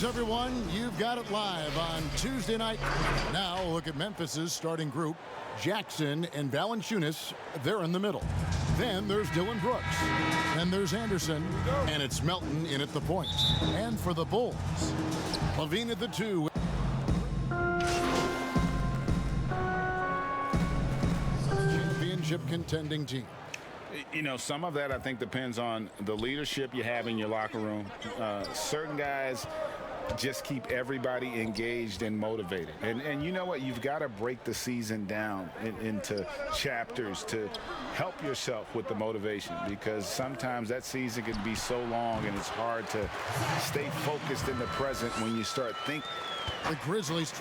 Greetings, everyone. You've got it live on Tuesday night. Now, look at Memphis's starting group. Jackson and Valanciunas, they're in the middle. Then there's Dillon Brooks. Then there's Anderson. And it's Melton in at the point. And for the Bulls, LaVine at the 2. Championship contending team. You know, some of that I think depends on the leadership you have in your locker room. Certain guys just keep everybody engaged and motivated. And you know what? You've got to break the season down into chapters to help yourself with the motivation, because sometimes that season can be so long and it's hard to stay focused in the present when you start thinking. The Grizzlies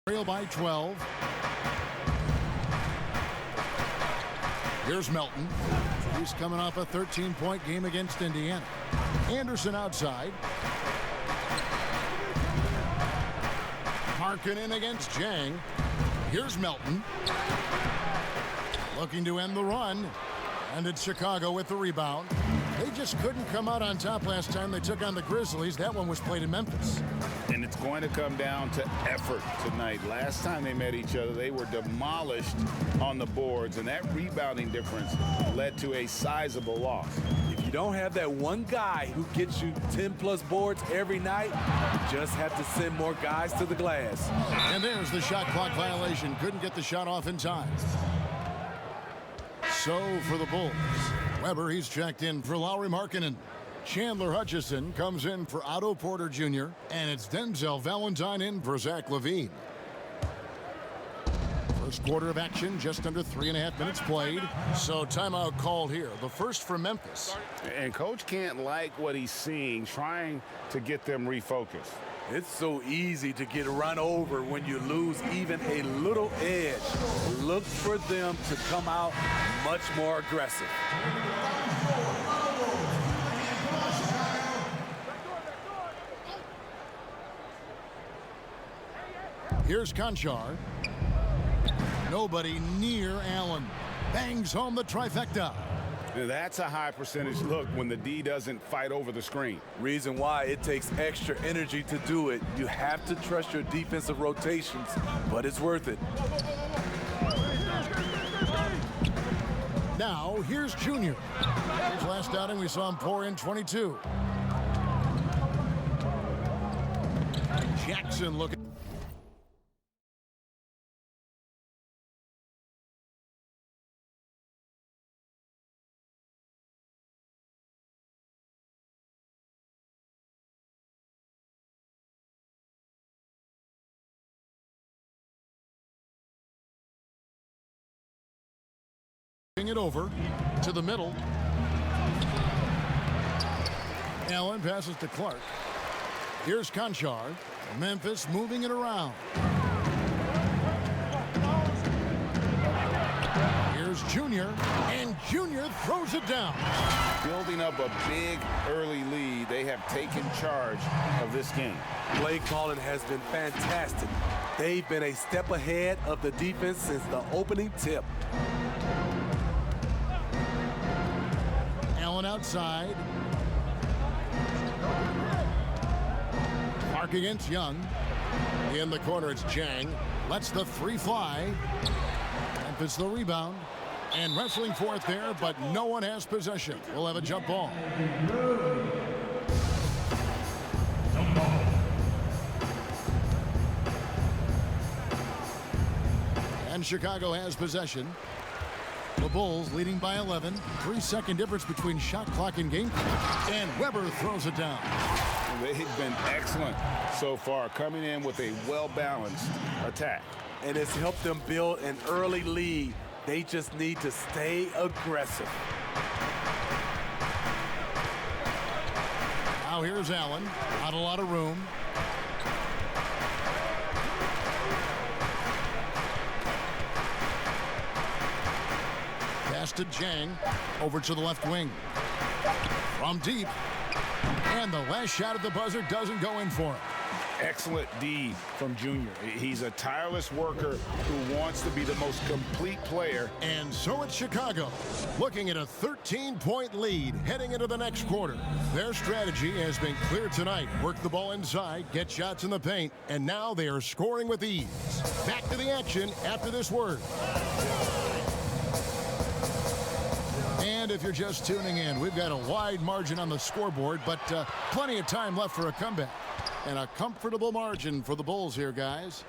trail by 12. Here's Melton. He's coming off a 13-point game against Indiana. Anderson outside. Markkanen against Jang. Here's Melton. Looking to end the run. And it's Chicago with the rebound. They just couldn't come out on top last time they took on the Grizzlies. That one was played in Memphis. And it's going to come down to effort tonight. Last time they met each other, they were demolished on the boards, and that rebounding difference led to a sizable loss. If you don't have that one guy who gets you 10-plus boards every night, you just have to send more guys to the glass. And there's the shot clock violation. Couldn't get the shot off in time. So for the Bulls, Weber, he's checked in for Lauri Markkanen. Chandler Hutchison comes in for Otto Porter Jr. And it's Denzel Valentine in for Zach LaVine. First quarter of action, just under 3.5 minutes played. So timeout called here. The first for Memphis. And Coach can't like what he's seeing, trying to get them refocused. It's so easy to get run over when you lose even a little edge. Look for them to come out much more aggressive. Here's Conchar. Nobody near Allen. Bangs home the trifecta. Now that's a high percentage look when the D doesn't fight over the screen. Reason why it takes extra energy to do it. You have to trust your defensive rotations, but it's worth it. Now, here's Junior. His last outing, we saw him pour in 22. Jackson looking. It over to the middle. Allen passes to Clark. Here's Conchar. Memphis moving it around. Here's Junior, and Junior throws it down. Building up a big early lead, they have taken charge of this game. Play calling has been fantastic. They've been a step ahead of the defense since the opening tip. Allen outside. Mark against Young. In the corner, it's Jang. Lets the three fly. Memphis the rebound. And wrestling for it there, but no one has possession. We'll have a jump ball. And Chicago has possession. The Bulls leading by 11. 3-second difference between shot clock and game clock. And Weber throws it down. They've been excellent so far, coming in with a well-balanced attack. And it's helped them build an early lead. They just need to stay aggressive. Now here's Allen. Not a lot of room. Pass to Jang. Over to the left wing. From deep. And the last shot at the buzzer doesn't go in for him. Excellent D from Junior. He's a tireless worker who wants to be the most complete player. And so it's Chicago, looking at a 13-point lead heading into the next quarter. Their strategy has been clear tonight. Work the ball inside, get shots in the paint, and now they are scoring with ease. Back to the action after this word. And if you're just tuning in, we've got a wide margin on the scoreboard, but plenty of time left for a comeback. And a comfortable margin for the Bulls here, guys.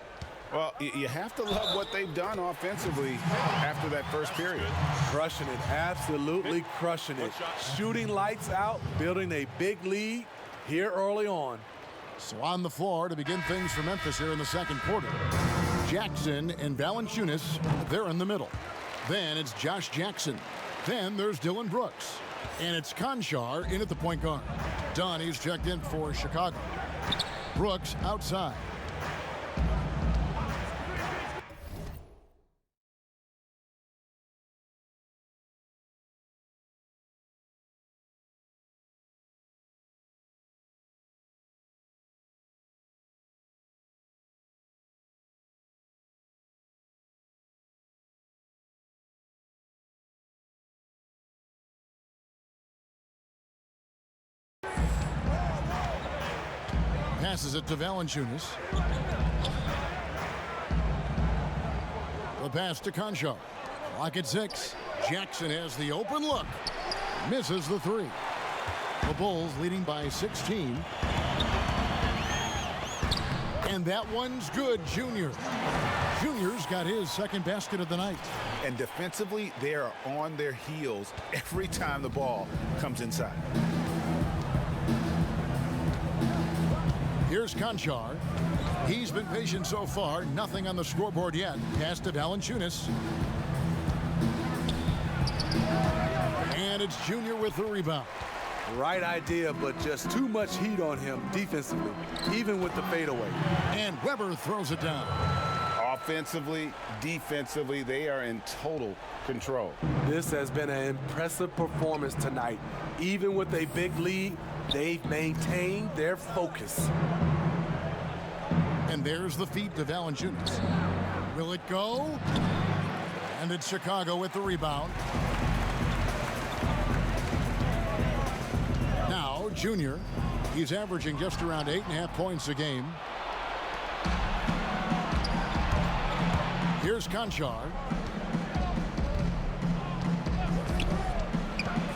Well, you have to love what they've done offensively after that first period. Crushing it, absolutely crushing it. Shooting lights out, building a big lead here early on. So on the floor to begin things for Memphis here in the second quarter. Jackson and Valanciunas, they're in the middle. Then it's Josh Jackson. Then there's Dillon Brooks. And it's Konchar in at the point guard. Donnie's checked in for Chicago. Brooks outside. Passes it to Valanciunas. The pass to Konchar. Clock at 6. Jackson has the open look. Misses the three. The Bulls leading by 16. And that one's good, Junior. Junior's got his second basket of the night. And defensively, they are on their heels every time the ball comes inside. Here's Konchar. He's been patient so far. Nothing on the scoreboard yet. Pass to Valanciunas. And it's Junior with the rebound. Right idea, but just too much heat on him defensively, even with the fadeaway. And Weber throws it down. Offensively, defensively, they are in total control. This has been an impressive performance tonight. Even with a big lead, they've maintained their focus. And there's the feed to Valanciunas. Will it go? And it's Chicago with the rebound. Now, Junior. He's averaging just around 8.5 points a game. Here's Konchar.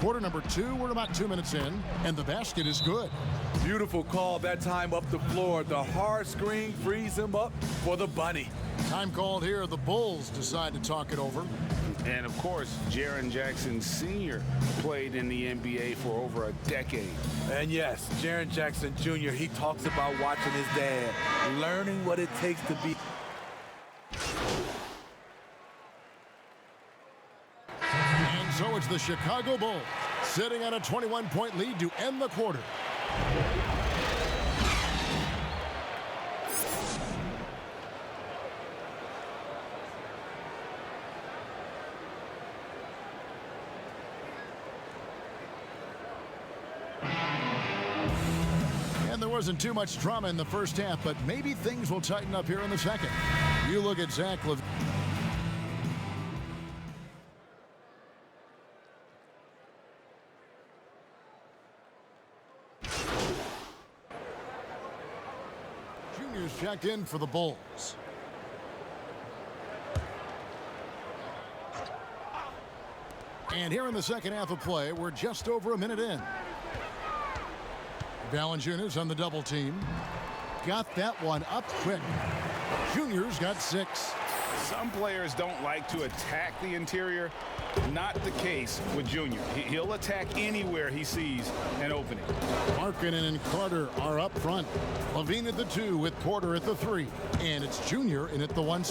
Quarter number 2, we're about 2 minutes in, and the basket is good. Beautiful call that time up the floor. The hard screen frees him up for the bunny. Time called here. The Bulls decide to talk it over. And, of course, Jaren Jackson Sr. played in the NBA for over a decade. And, yes, Jaren Jackson Jr., he talks about watching his dad, learning what it takes to be. And so it's the Chicago Bulls sitting on a 21-point lead to end the quarter. And there wasn't too much drama in the first half, but maybe things will tighten up here in the second. You look at Zach LaVine. Junior's checked in for the Bulls. And here in the second half of play, we're just over a minute in. Valanciunas on the double team. Got that one up quick. Junior's got 6. Some players don't like to attack the interior. Not the case with Junior. He'll attack anywhere he sees an opening. Markkanen and Carter are up front. LaVine at the 2 with Porter at the 3. And it's Junior in at the 1.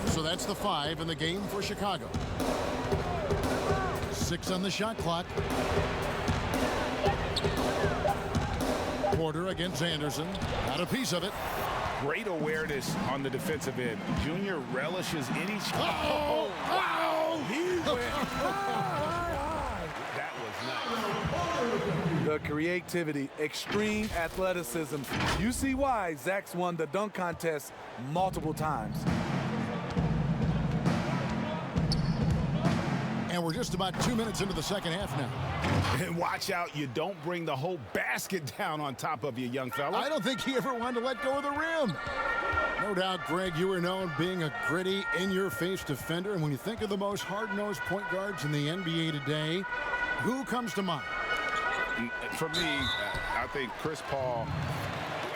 So that's the 5 in the game for Chicago. 6 on the shot clock. Porter against Anderson. Got a piece of it. Great awareness on the defensive end. Junior relishes any shot. Oh, wow! He went That was nice. The creativity, extreme athleticism. You see why Zach's won the dunk contest multiple times. And we're just about 2 minutes into the second half now. And watch out, you don't bring the whole basket down on top of you, young fella. I don't think he ever wanted to let go of the rim. No doubt, Greg, you were known being a gritty, in-your-face defender. And when you think of the most hard-nosed point guards in the NBA today, who comes to mind? For me, I think Chris Paul,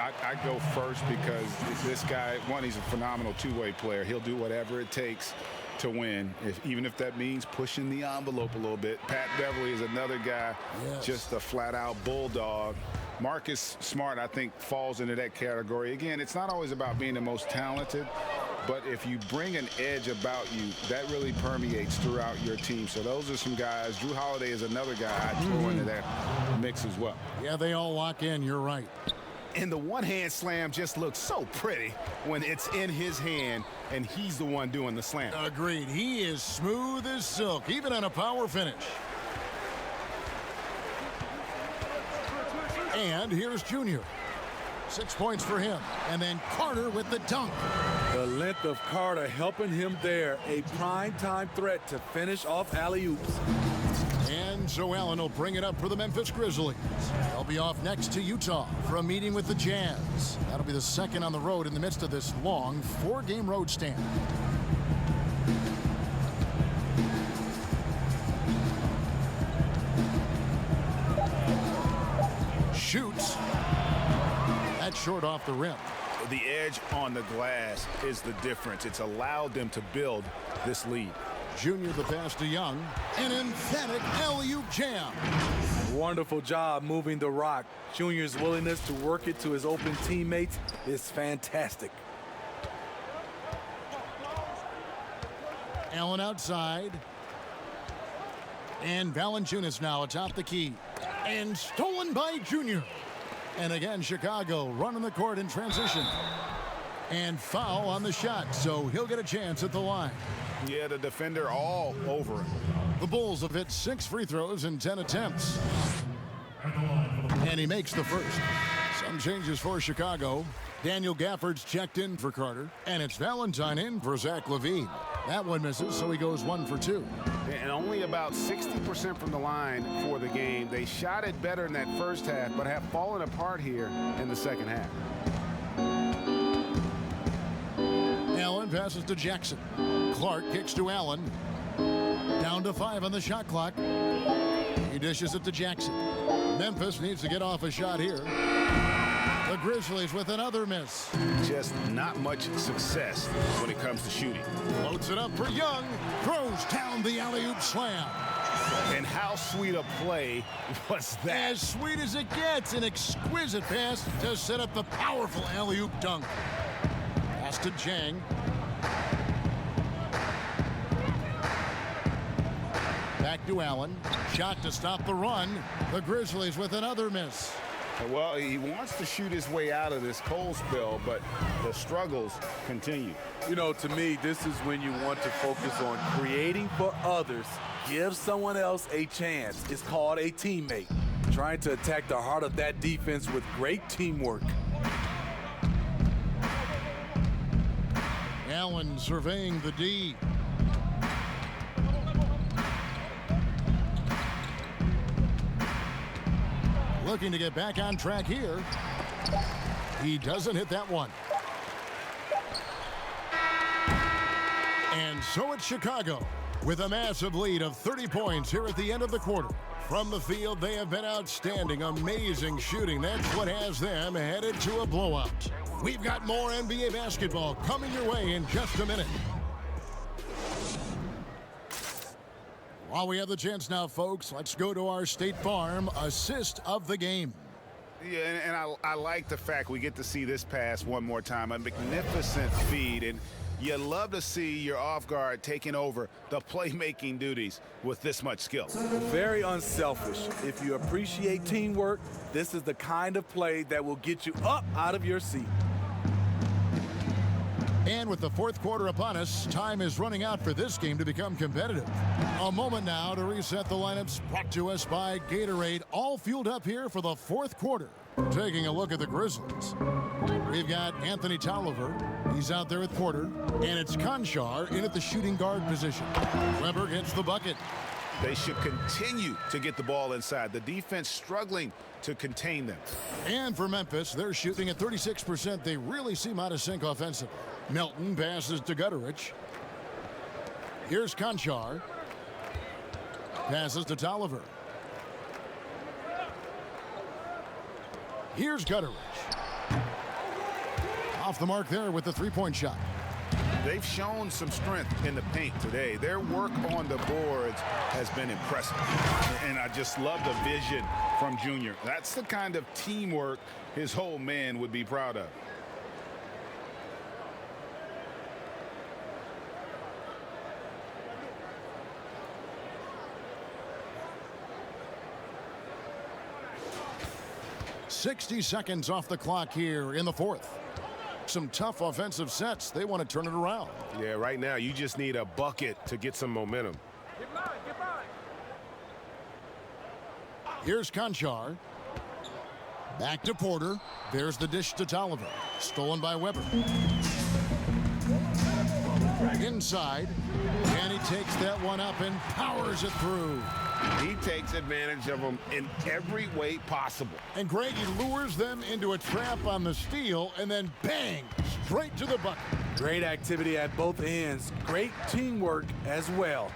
I go first because this guy, one, he's a phenomenal two-way player. He'll do whatever it takes to win, even if that means pushing the envelope a little bit. Pat Beverly is another guy, just a flat-out bulldog. Marcus Smart, I think, falls into that category. Again, it's not always about being the most talented, but if you bring an edge about you, that really permeates throughout your team. So those are some guys. Drew Holiday is another guy I'd throw into that mix as well. Yeah, they all lock in. You're right. And the one-hand slam just looks so pretty when it's in his hand and he's the one doing the slam. Agreed. He is smooth as silk, even on a power finish. And here's Junior. 6 points for him. And then Carter with the dunk. The length of Carter helping him there. A prime-time threat to finish off alley-oops. And so Allen will bring it up for the Memphis Grizzlies. They'll be off next to Utah for a meeting with the Jazz. That'll be the second on the road in the midst of this long 4-game road stand. Shoots. That's short off the rim. The edge on the glass is the difference. It's allowed them to build this lead. Junior the pass to Young. An emphatic alley-oop jam. Wonderful job moving the rock. Junior's willingness to work it to his open teammates is fantastic. Allen outside. And Valanciunas now atop the key. And stolen by Junior. And again, Chicago running the court in transition. And foul on the shot, so he'll get a chance at the line. Yeah, the defender all over him. The Bulls have hit 6 free throws in 10 attempts. And he makes the first. Some changes for Chicago. Daniel Gafford's checked in for Carter. And it's Valentine in for Zach LaVine. That one misses, so he goes 1 for 2. And only about 60% from the line for the game. They shot it better in that first half, but have fallen apart here in the second half. Allen passes to Jackson. Clark kicks to Allen. Down to 5 on the shot clock. He dishes it to Jackson. Memphis needs to get off a shot here. The Grizzlies with another miss. Just not much success when it comes to shooting. Loads it up for Young. Throws down the alley-oop slam. And how sweet a play was that? As sweet as it gets. An exquisite pass to set up the powerful alley-oop dunk. Pass to Chang. Back to Allen. Shot to stop the run. The Grizzlies with another miss. Well, he wants to shoot his way out of this cold spell, but the struggles continue. You know, to me, this is when you want to focus on creating for others. Give someone else a chance. It's called a teammate. Trying to attack the heart of that defense with great teamwork. Allen surveying the D. Looking to get back on track here. He doesn't hit that one. And so it's Chicago with a massive lead of 30 points here at the end of the quarter. From the field, they have been outstanding, amazing shooting. That's what has them headed to a blowout. We've got more NBA basketball coming your way in just a minute. While we have the chance now, folks, let's go to our State Farm assist of the game. Yeah, and I like the fact we get to see this pass one more time. A magnificent feed, and you love to see your off guard taking over the playmaking duties with this much skill. Very unselfish. If you appreciate teamwork, this is the kind of play that will get you up out of your seat. And with the fourth quarter upon us, time is running out for this game to become competitive. A moment now to reset the lineups, brought to us by Gatorade, all fueled up here for the fourth quarter. Taking a look at the Grizzlies. We've got Anthony Tolliver. He's out there with Porter. And it's Konchar in at the shooting guard position. Weber gets the bucket. They should continue to get the ball inside. The defense struggling to contain them. And for Memphis, they're shooting at 36%. They really seem out of sync offensively. Melton passes to Gutterich. Here's Konchar. Passes to Tolliver. Here's Gutterich. Off the mark there with the three-point shot. They've shown some strength in the paint today. Their work on the boards has been impressive. And I just love the vision from Junior. That's the kind of teamwork his whole man would be proud of. .60 seconds off the clock here in the fourth. Some tough offensive sets. They want to turn it around. Yeah, right now you just need a bucket to get some momentum. Here's Konchar. Back to Porter. There's the dish to Tolliver. Stolen by Weber. Inside. And he takes that one up and powers it through. He takes advantage of them in every way possible. And Greg, he lures them into a trap on the steal and then bang, straight to the bucket. Great activity at both ends. Great teamwork as well.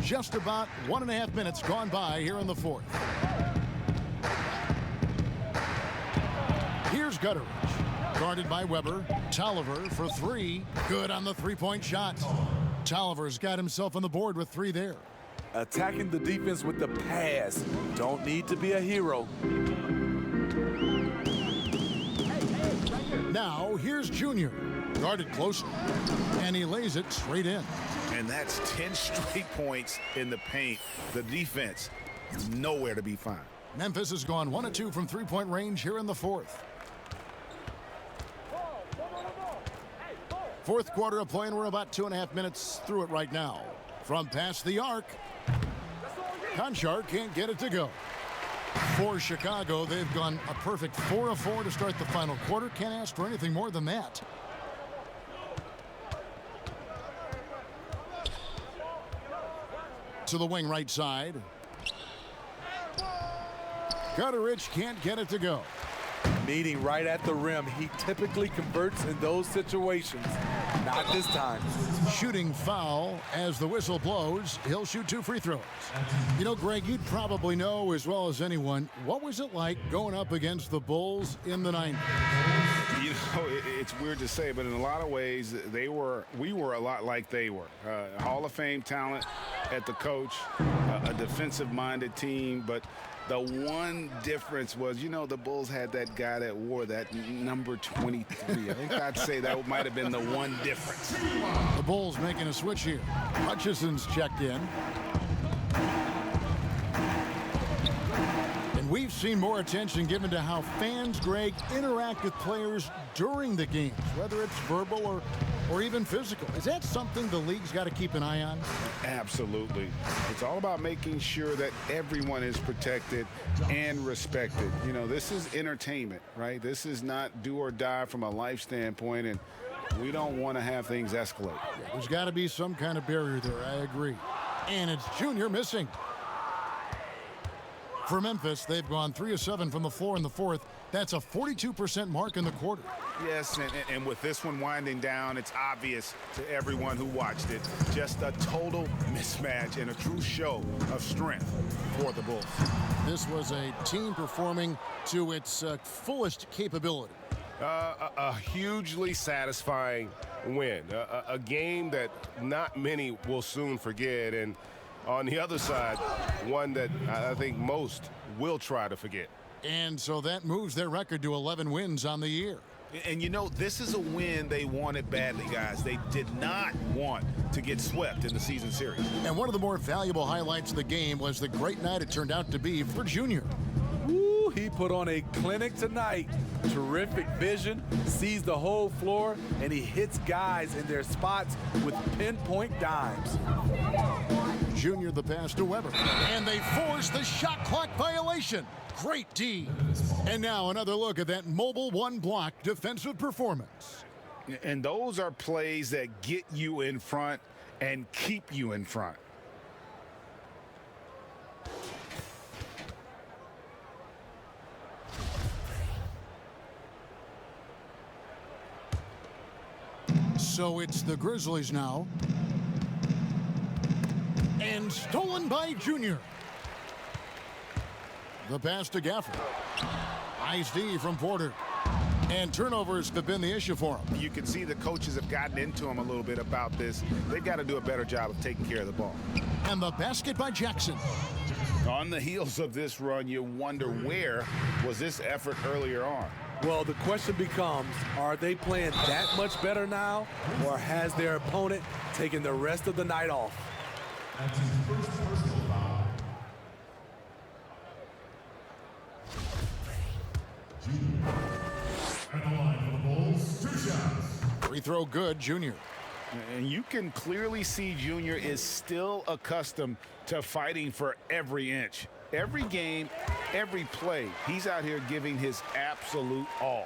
Just about 1.5 minutes gone by here in the fourth. Here's Gutterich. Guarded by Weber. Tolliver for three. Good on the three-point shot. Tolliver's got himself on the board with three there. Attacking the defense with the pass. Don't need to be a hero. Now, here's Junior. Guarded closer. And he lays it straight in. And that's 10 straight points in the paint. The defense, nowhere to be found. Memphis has gone 1 of 2 from three-point range here in the fourth. Fourth quarter of play, and we're about 2.5 minutes through it right now. From past the arc, Konchar can't get it to go. For Chicago, they've gone a perfect 4 of 4 to start the final quarter. Can't ask for anything more than that. To the wing right side. Gutterich can't get it to go. Meeting right at the rim. He typically converts in those situations. Not this time. Shooting foul as the whistle blows. He'll shoot 2 free throws. You know, Greg, you'd probably know as well as anyone, what was it like going up against the Bulls in the 90s? You know, it's weird to say, but in a lot of ways, we were a lot like they were. Hall of Fame talent at the coach, a defensive-minded team, but the one difference was, you know, the Bulls had that guy that wore that number 23. I think I'd say that might have been the one difference. The Bulls making a switch here. Hutchison's checked in. And we've seen more attention given to how fans, Greg, interact with players during the games, whether it's verbal or even physical. Is that something the league's got to keep an eye on? Absolutely. It's all about making sure that everyone is protected and respected. You know, this is entertainment, right? This is not do or die from a life standpoint, and we don't want to have things escalate. There's got to be some kind of barrier there, I agree. And it's Junior missing. For Memphis, they've gone 3 of 7 from the floor in the fourth. That's a 42% mark in the quarter. Yes, and with this one winding down, it's obvious to everyone who watched it. Just a total mismatch and a true show of strength for the Bulls. This was a team performing to its fullest capability. A hugely satisfying win. A game that not many will soon forget. And on the other side, one that I think most will try to forget. And so that moves their record to 11 wins on the year. And, you know, this is a win they wanted badly, guys. They did not want to get swept in the season series. And one of the more valuable highlights of the game was the great night it turned out to be for Junior. Woo, He put on a clinic tonight. Terrific vision, sees the whole floor, and he hits guys in their spots with pinpoint dimes. Junior the pass to Weber. And they force the shot clock violation. Great D. And now another look at that mobile one block defensive performance. And those are plays that get you in front and keep you in front. So it's the Grizzlies now. And stolen by Junior. The pass to Gafford. Nice D from Porter. And turnovers have been the issue for him. You can see the coaches have gotten into him a little bit about this. They've got to do a better job of taking care of the ball. And the basket by Jackson. On the heels of this run, you wonder where was this effort earlier on? Well, the question becomes, are they playing that much better now, or has their opponent taken the rest of the night off? That's his first personal foul. Junior. At the line for the Bulls, 2 shots. Free throw good, Junior. And you can clearly see Junior is still accustomed to fighting for every inch. Every game, every play, he's out here giving his absolute all.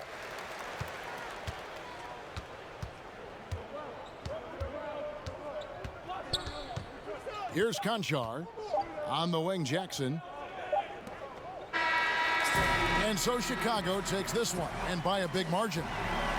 Here's Conchar. On the wing, Jackson. And so Chicago takes this one, and by a big margin.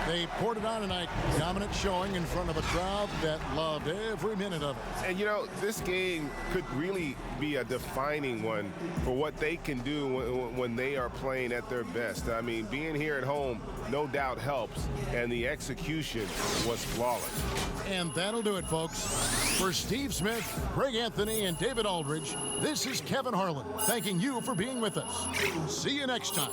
They poured it on tonight. Dominant showing in front of a crowd that loved every minute of it. And, you know, this game could really be a defining one for what they can do when they are playing at their best. I mean, being here at home no doubt helps, and the execution was flawless. And that'll do it, folks. For Steve Smith, Greg Anthony, and David Aldridge, this is Kevin Harlan thanking you for being with us. See you next time.